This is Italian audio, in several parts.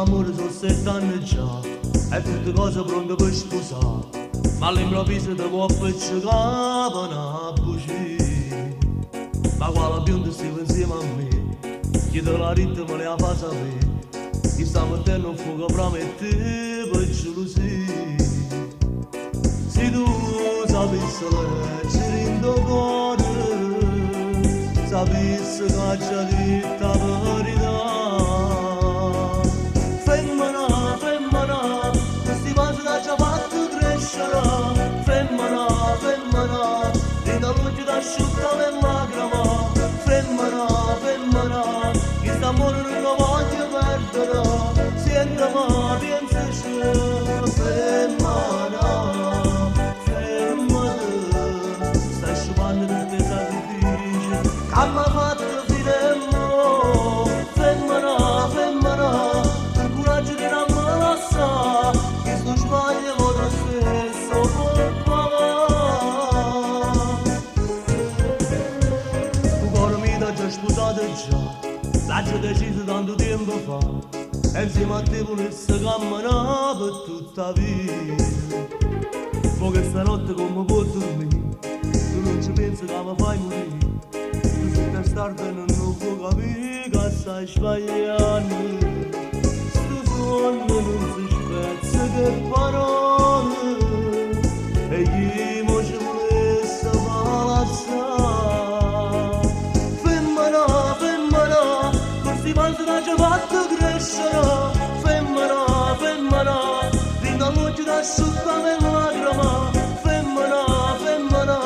l'amore sono 7 anni già e tutte cose pronte per sposare, ma all'improvviso ti può appiccicare una bugia. Ma quale bionda stava insieme a me, chiede la ritta me la fa sapere, che sta mettendo un fuoco prometteva e gelosia. Se tu sapessi leggere in tuo cuore, sapessi che ha già detto la verità. Femmina, femmina, questi passi l'ha già fatto crescere. Femmina, femmina, di da luce d'asciutta per lacrima. Femmina, femmina, che sta amore non lo voglio perdere. Sentimi, pensaci, femmina, fermati, stai scopando tutti i sacrifici che mi ha fatto fine mo. Femmina, femmina, il coraggio di non me lasciare, che sto sbaglio lo stesso colpa mia. Tu cuore mi da già sposato già, l'ha già deciso tanto tempo fa, e insieme a te volessi camminare per tutta la vita. Mo che stanotte come può dormire, tu non ci pensi che mi fai morire. Tu sei testardo e non puoi capire che stai sbagliando. Sto sogno non si spezza che parole, e chi mo ci volesse palazzare. Femmina, femmina, questi passi l'ha già fatto crescere. Femmina, femmina, di da luce d'asciutta per lacrima. Femmina, femmina,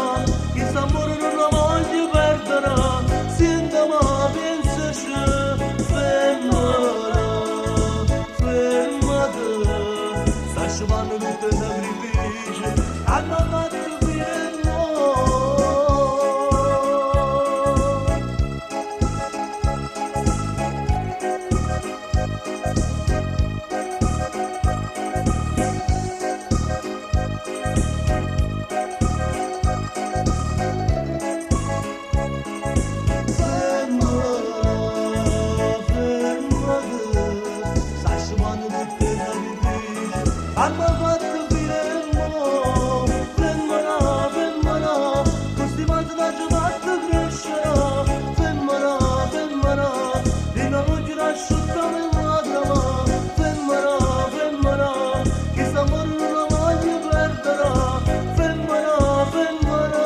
che s'amore non lo voglio perdere. Sentimi, pensaci, femmina, fermati, stai scopando tutti i sacrifici hanno fatto fine mo. Hanno fatto fine mo. Femmina, femmina, questi passi l'ha già fatto crescere. Femmina, femmina, di una luce d'asciutta per lacrima. Femmina, femmina, che s'amore non lo voglio perdere. Femmina, femmina.